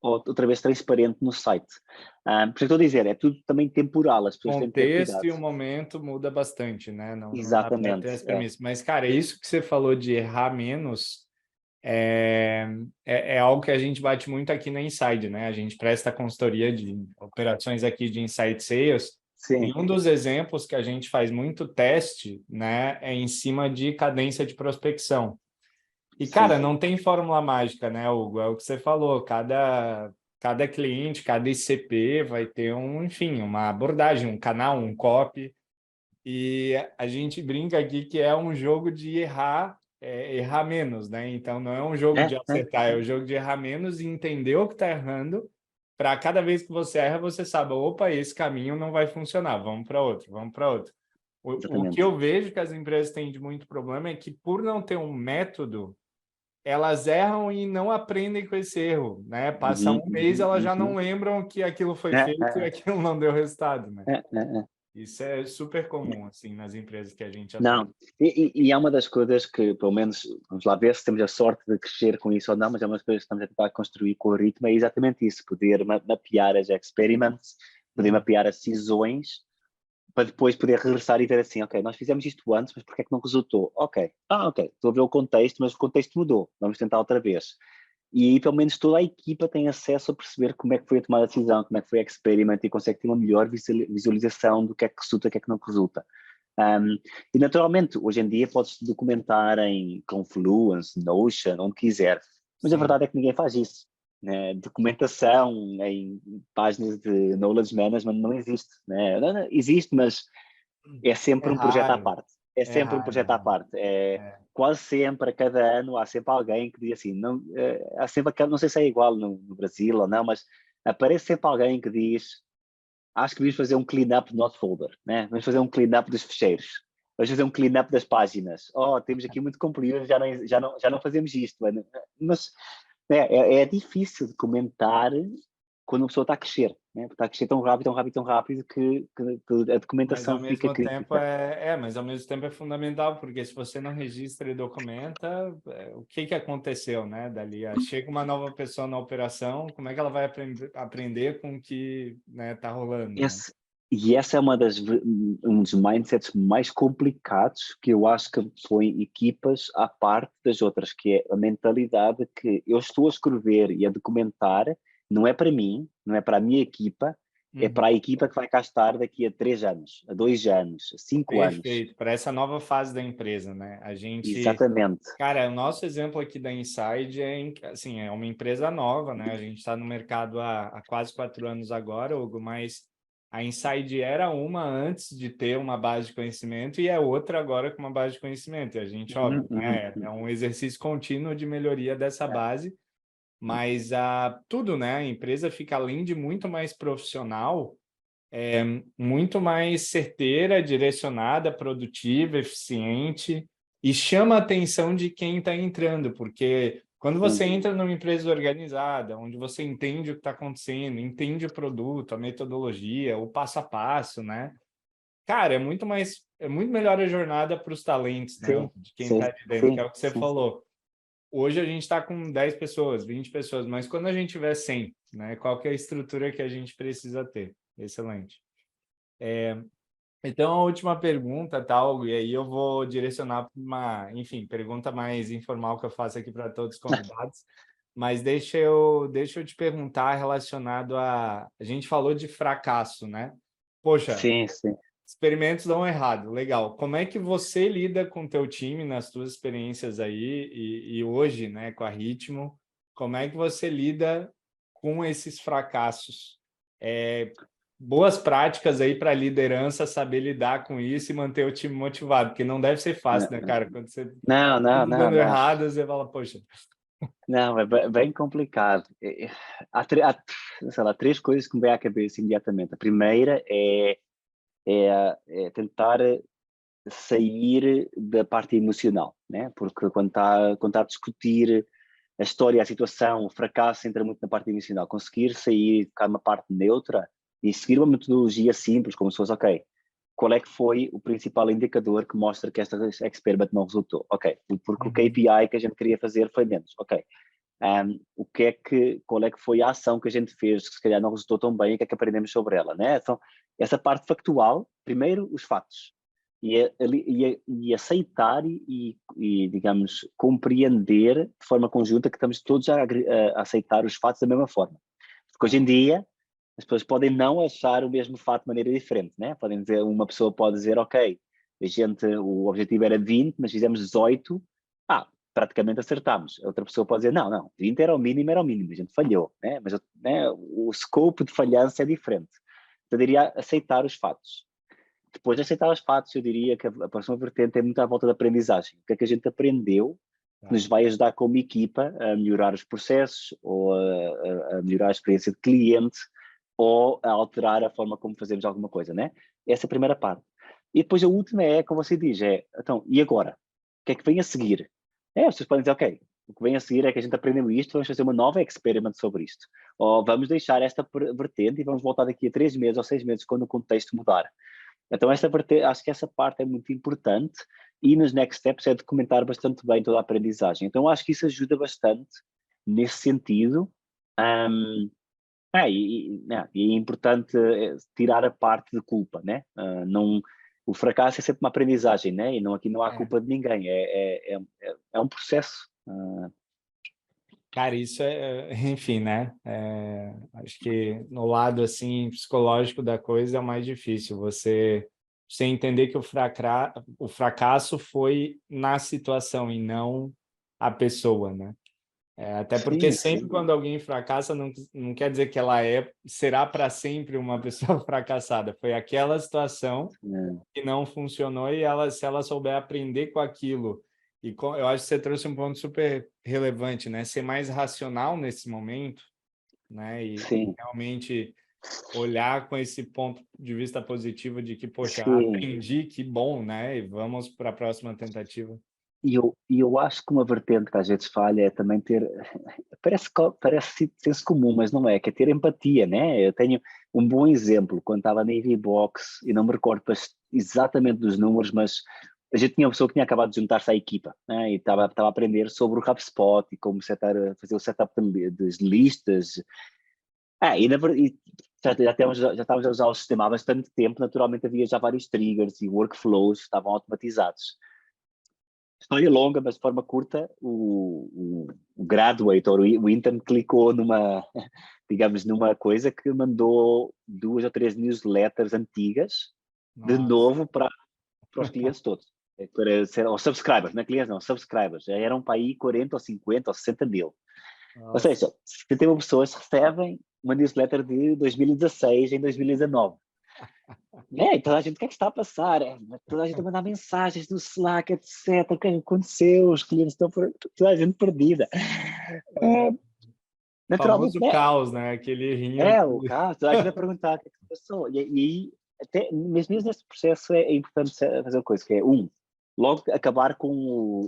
outra vez transparente no site. Por isso estou a dizer, é tudo também temporal, as pessoas têm que ter Contexto cuidado. e o momento muda bastante, né? Não dá para ter Exatamente. as premissas. Mas, cara, isso que você falou de errar menos é algo que a gente bate muito aqui na Inside, né? A gente presta consultoria de operações aqui de Inside Sales. E Sim, um dos exemplos que a gente faz muito teste, né, é em cima de cadência de prospecção. E, sim. cara, não tem fórmula mágica, né, Hugo? É o que você falou. Cada cliente, cada ICP vai ter enfim, uma abordagem, um canal, um copy. E a gente brinca aqui que é um jogo de errar menos, né? Então, não é um jogo de acertar, é o jogo de errar menos e entender o que está errando. Para cada vez que você erra, você sabe, opa, esse caminho não vai funcionar, vamos para outro, vamos para outro. O que Exatamente. eu vejo que as empresas têm de muito problema é que, por não ter um método, elas erram e não aprendem com esse erro, né? Passa um mês, elas já não lembram que aquilo foi É, feito e é, aquilo não deu resultado, né? é. Isso é super comum, assim, nas empresas que a gente atua. Não, e é uma das coisas que, pelo menos, vamos lá ver se temos a sorte de crescer com isso ou não, mas é uma das coisas que estamos a tentar construir com o ritmo, é exatamente isso, poder mapear as experiments, poder mapear as decisões, para depois poder regressar e ver assim, ok, nós fizemos isto antes, mas porquê é que não resultou? Ok, estou a ver o contexto, mas o contexto mudou, vamos tentar outra vez. E aí, pelo menos, toda a equipa tem acesso a perceber como é que foi a tomada de decisão, como é que foi a experiment e consegue ter uma melhor visualização do que é que resulta e o que é que não resulta. E naturalmente, hoje em dia podes documentar em Confluence, Notion, onde quiser, mas a Sim, verdade é que ninguém faz isso. Né? Documentação em páginas de knowledge management não existe. Né? Não, existe, mas é é sempre um projeto à raro, parte. É é sempre um raro, é projeto à raro. parte. É, É. quase sempre, a cada ano, há sempre alguém que diz assim, não, há sempre aquela, não sei se é igual no Brasil ou não, mas aparece sempre alguém que diz acho que devíamos fazer um clean-up do nosso folder, né? Vamos fazer um clean-up dos ficheiros. Vamos fazer um clean-up das páginas. Oh, temos aqui muito comprimido, já não fazemos isto. Mas é difícil de comentar quando uma pessoa está a crescer, né? Está a crescer tão rápido, tão rápido, tão rápido que a Mas documentação ao fica mesmo tempo crítica. mas ao mesmo tempo é fundamental, porque se você não registra e documenta, o que que aconteceu, né? Dali, chega uma nova pessoa na operação, como é que ela vai aprender com o que, né, tá rolando, né? Esse, e essa é um dos mindsets mais complicados que eu acho que põe equipas à parte das outras, que é a mentalidade que eu estou a escrever e a documentar, não é para mim, não é para a minha equipa, é Uhum. para a equipa que vai cá estar daqui a 3 anos, a 2 anos, a 5 anos. Perfeito, para essa nova fase da empresa, né? Exatamente. Cara, o nosso exemplo aqui da Inside assim, é uma empresa nova, né? A gente está no mercado há quase 4 anos agora, Hugo, mas a Inside era uma antes de ter uma base de conhecimento e é outra agora com uma base de conhecimento. E a gente, óbvio, né? É um exercício contínuo de melhoria dessa base, mas tudo, né? A empresa fica, além de muito mais profissional, muito mais certeira, direcionada, produtiva, eficiente e chama a atenção de quem está entrando, porque quando você entra numa empresa organizada, onde você entende o que está acontecendo, entende o produto, a metodologia, o passo a passo, né? Cara, é muito melhor a jornada para os talentos, né? Sim, De quem sim, está de dentro, que sim, é o que você sim. falou. Hoje a gente está com 10 pessoas, 20 pessoas, mas quando a gente tiver 100, né? Qual que é a estrutura que a gente precisa ter? Excelente. Então, a última pergunta, tal, e aí eu vou direcionar para uma, enfim, pergunta mais informal que eu faço aqui para todos os convidados, mas deixa eu te perguntar relacionado a gente falou de fracasso, né? Poxa, Sim, sim. experimentos dão errado, legal. Como é que você lida com o teu time nas tuas experiências aí e hoje, né, com a Ritmo? Como é que você lida com esses fracassos? Boas práticas aí para a liderança saber lidar com isso e manter o time motivado, porque não deve ser fácil, né, cara? Quando você Não, não, tudo não, dando não. errado, você fala, poxa, Não, é bem complicado. Há, sei lá, três coisas que me vêm à cabeça imediatamente. A primeira é tentar sair da parte emocional, né? Porque quando está a discutir a história, a situação, o fracasso entra muito na parte emocional. Conseguir sair, ficar numa parte neutra e seguir uma metodologia simples, como se fosse, ok, qual é que foi o principal indicador que mostra que esta experiment não resultou? Ok, porque o uhum, KPI que a gente queria fazer foi menos. Ok, qual é que foi a ação que a gente fez, que se calhar não resultou tão bem, e o que é que aprendemos sobre ela, né? Então, essa parte factual, primeiro os fatos, e aceitar digamos, compreender de forma conjunta que estamos todos a aceitar os fatos da mesma forma. Porque hoje em dia, as pessoas podem não achar o mesmo fato de maneira diferente, né? Podem dizer, uma pessoa pode dizer, ok, o objetivo era 20, mas fizemos 18, praticamente acertámos. Outra pessoa pode dizer, não, 20 era o mínimo, a gente falhou, né? Mas né, o scope de falhança é diferente. Então, eu diria aceitar os fatos. Depois de aceitar os fatos, eu diria que a próxima vertente é muito à volta da aprendizagem. O que é que a gente aprendeu que nos vai ajudar como equipa a melhorar os processos, ou a melhorar a experiência de cliente, ou a alterar a forma como fazemos alguma coisa, né? Essa é a primeira parte. E depois a última é, como você diz, então, e agora? O que é que vem a seguir? Vocês podem dizer, ok, o que vem a seguir é que a gente aprendeu isto, vamos fazer uma nova experiment sobre isto. Ou vamos deixar esta vertente e vamos voltar daqui a 3 meses ou 6 meses quando o contexto mudar. Então, acho que essa parte é muito importante, e nos next steps é documentar bastante bem toda a aprendizagem. Então, acho que isso ajuda bastante nesse sentido. E é importante tirar a parte de culpa, né? O fracasso é sempre uma aprendizagem, né? E aqui não há culpa de ninguém, é um processo. Cara, isso enfim, né? Acho que no lado assim psicológico da coisa é o mais difícil. Você entender que o fracasso foi na situação e não a pessoa, né? Até porque Sim, sempre sim. quando alguém fracassa, não quer dizer que ela será para sempre uma pessoa fracassada. Foi aquela situação que não funcionou, e se ela souber aprender com aquilo, eu acho que você trouxe um ponto super relevante, né? Ser mais racional nesse momento, né? E Sim. realmente olhar com esse ponto de vista positivo de que, poxa, Sim. aprendi, que bom, né? E vamos para a próxima tentativa. E eu acho que uma vertente que às vezes falha é também ter, parece senso comum, mas não é, que é ter empatia, né? Eu tenho um bom exemplo, quando estava na EVBox, e não me recordo exatamente dos números, mas a gente tinha uma pessoa que tinha acabado de juntar-se à equipa, né? E estava a aprender sobre o HubSpot e como fazer o setup das listas. Já estávamos a usar o sistema há bastante tempo, naturalmente havia já vários triggers e workflows estavam automatizados. História longa, mas de forma curta, o graduate ou o intern clicou digamos, numa coisa que mandou 2 ou 3 newsletters antigas de Nossa. novo para os clientes todos. Ou subscribers, não é clientes, não, subscribers. Já eram para aí 40 ou 50 ou 60 mil. Ou Nossa. seja, 71 pessoas recebem uma newsletter de 2016 em 2019. E toda a gente, o que é que está a passar? Toda a gente a mandar mensagens no Slack, etc. O que é que aconteceu? Os clientes estão toda a gente perdida. Naturalmente, Famoso né? caos, né? Aquele rinho. O caso, toda a gente a perguntar o que é que se passou. E aí, mesmo nesse processo, é importante fazer uma coisa, que é, logo acabar com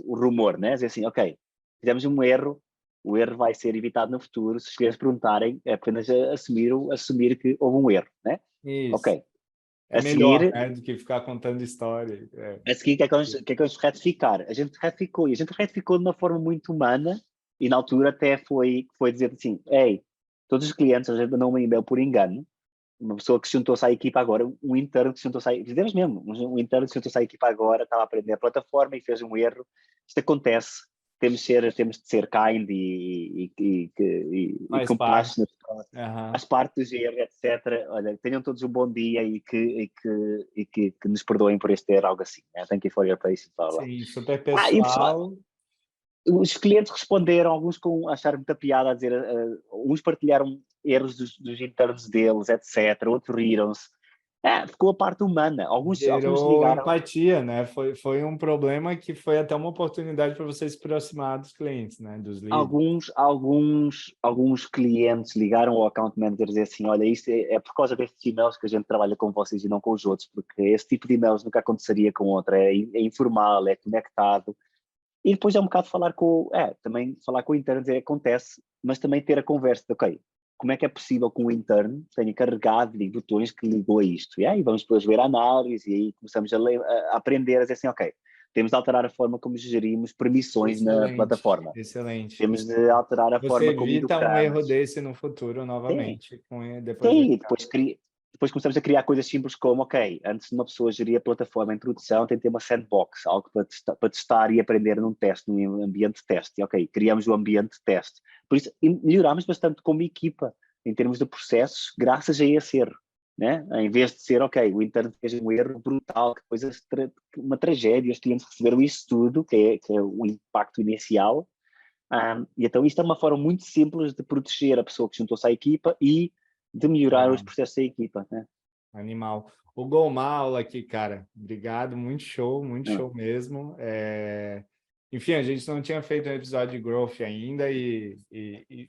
o rumor, né? Dizer assim, ok, fizemos um erro, o erro vai ser evitado no futuro. Se os clientes perguntarem, é apenas assumir que houve um erro, né? Isso. Ok. É A melhor, seguir, né? Do que ficar contando história. A seguir, o que é que vamos retificar? A gente retificou de uma forma muito humana, e na altura até foi dizer assim, ei, todos os clientes, a gente mandou um e-mail por engano, uma pessoa que se juntou-se à equipa agora, um interno que se juntou-se à equipa, fizemos mesmo, um interno que se juntou-se à equipa agora, estava a aprender a plataforma e fez um erro. Isto acontece, temos de ser kind e Faz parte. compassionate, Uhum. faz parte do GR, etc. Olha, tenham todos um bom dia e que nos perdoem por este erro, algo assim. Né? Thank you for your patience, blá, blá. Sim, super E o pessoal, pessoal. os clientes responderam, alguns com achar muita piada, a dizer, uns partilharam erros dos internos deles, etc. Outros riram-se. Ficou a parte humana. Alguns Gerou ligaram. empatia, né? Foi um problema que foi até uma oportunidade para você se aproximar dos clientes, né? Dos leads. Alguns clientes ligaram ao account manager e dizer assim, olha, isto é por causa destes e-mails que a gente trabalha com vocês e não com os outros, porque esse tipo de e-mails nunca aconteceria com outra, é informal, é conectado. E depois é um bocado também falar com o interno, dizer, acontece, mas também ter a conversa de, ok, como é que é possível que um interno tenha carregado de botões que ligou a isto? E aí vamos depois ver a análise, e aí começamos a aprender a dizer assim, ok, temos de alterar a forma como gerimos permissões na plataforma. Excelente. Temos de alterar a Você forma como evita educamos. um erro desse no futuro, novamente. Depois começamos a criar coisas simples como, ok, antes de uma pessoa gerir a plataforma, a introdução tem que ter uma sandbox, algo para testar e aprender num teste, num ambiente de teste. E, ok, criamos o ambiente de teste. Por isso, melhorámos bastante como equipa, em termos de processos, graças a esse erro. Né? Em vez de ser, ok, o interno fez um erro brutal, que depois uma tragédia, os clientes receberam isso tudo, que é o impacto inicial. E então isto é uma forma muito simples de proteger a pessoa que juntou-se à equipa e de melhorar os processos da equipa. Né? Animal. Hugo, uma aula aqui, cara. Obrigado, muito show mesmo. Enfim, a gente não tinha feito um episódio de growth ainda e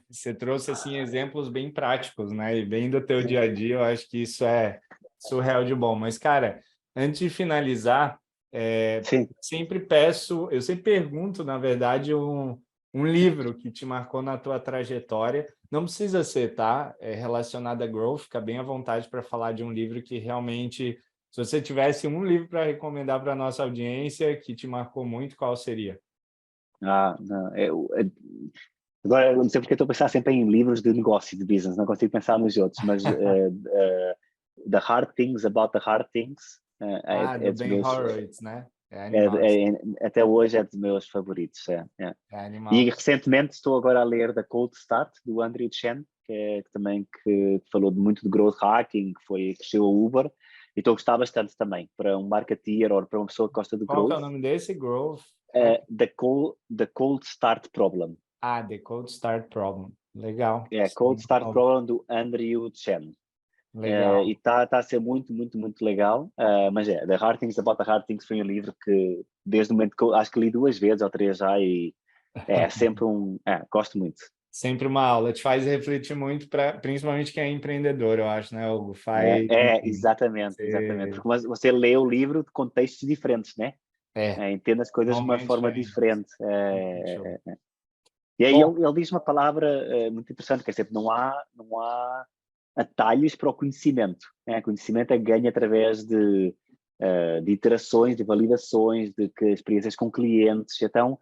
você trouxe assim exemplos bem práticos, né? E bem do teu dia a dia, eu acho que isso é surreal de bom. Mas, cara, antes de finalizar, eu sempre pergunto, na verdade, um livro que te marcou na tua trajetória. Não precisa ser, tá? Relacionado a growth, fica bem à vontade para falar de um livro que realmente, se você tivesse um livro para recomendar para a nossa audiência que te marcou muito, qual seria? Não, agora, não sei porque estou a pensar sempre em livros de negócio, de business, não consigo pensar nos outros, mas The Hard Things About the Hard Things do dos Ben meus... Horowitz, né? Animal. Até hoje é dos meus favoritos. É animal. E recentemente estou agora a ler The Cold Start, do Andrew Chen, que falou muito de growth hacking, que cresceu a Uber, e estou a gostar bastante também, para um marketeer ou para uma pessoa que gosta de growth. Qual é o nome desse? Growth? The Cold Start Problem. The Cold Start Problem. Legal. Cold Start Problem do Andrew Chen. Legal. E está a ser muito, muito, muito legal. Mas The Hard Things About the Hard Things foi um livro que, desde o momento que acho que li 2 vezes ou 3 já, e é sempre gosto muito. Sempre uma aula, te faz refletir muito, principalmente quem é empreendedor, eu acho, né, Hugo? Exatamente. Porque você lê o livro de contextos diferentes, né? Entende as coisas de uma forma diferente. E aí ele diz uma palavra muito interessante, que é sempre, não há atalhos para o conhecimento. Né? Conhecimento é ganho através de iterações, de validações, de experiências com clientes. Então,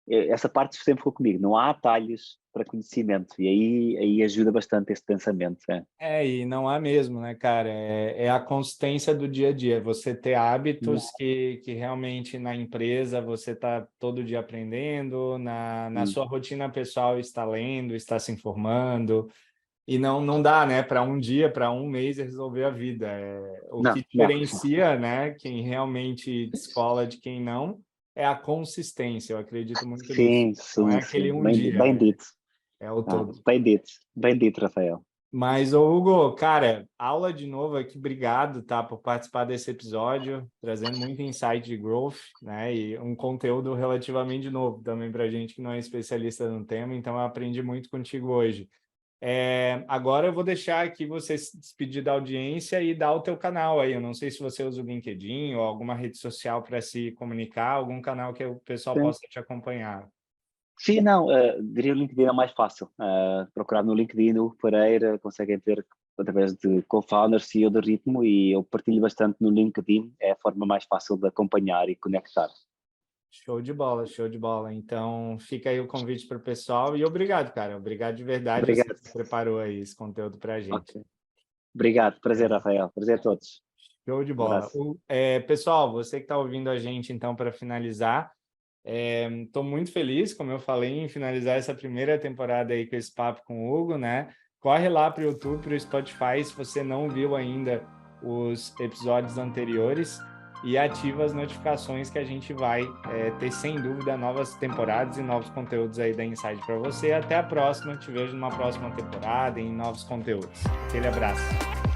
essa parte sempre ficou comigo. Não há atalhos para conhecimento. E aí ajuda bastante esse pensamento. E não há mesmo, né, cara? É a consistência do dia a dia. Você ter hábitos que realmente na empresa você está todo dia aprendendo, na sua rotina pessoal está lendo, está se informando. E não dá, né, para um dia, para um mês resolver a vida. O que diferencia, né, quem realmente descola de quem não, é a consistência. Eu acredito muito nisso. Não é aquele dia. Bem dito. É o todo. Bem dito, Rafael. Mas, Hugo, cara, aula de novo aqui. Obrigado, tá, por participar desse episódio, trazendo muito insight de growth, né, e um conteúdo relativamente novo também para a gente que não é especialista no tema. Então, eu aprendi muito contigo hoje. Agora eu vou deixar aqui você se despedir da audiência e dar o teu canal aí. Eu não sei se você usa o LinkedIn ou alguma rede social para se comunicar, algum canal que o pessoal possa te acompanhar. Sim, diria o LinkedIn é mais fácil. Procurar no LinkedIn, o Pereira, conseguem ter através de co-founder, CEO do Ritmo, e eu partilho bastante no LinkedIn, é a forma mais fácil de acompanhar e conectar. Show de bola, show de bola. Então, fica aí o convite para o pessoal e obrigado, cara. Obrigado de verdade. Obrigado. Você preparou aí esse conteúdo para a gente. Okay. Obrigado. Prazer, Rafael. Prazer a todos. Show de bola. Pessoal, você que está ouvindo a gente, então, para finalizar, estou muito feliz, como eu falei, em finalizar essa primeira temporada aí com esse papo com o Hugo, né? Corre lá para o YouTube, para o Spotify, se você não viu ainda os episódios anteriores, e ativa as notificações que a gente vai ter, sem dúvida, novas temporadas e novos conteúdos aí da Insight para você. Até a próxima, te vejo numa próxima temporada em novos conteúdos. Aquele abraço.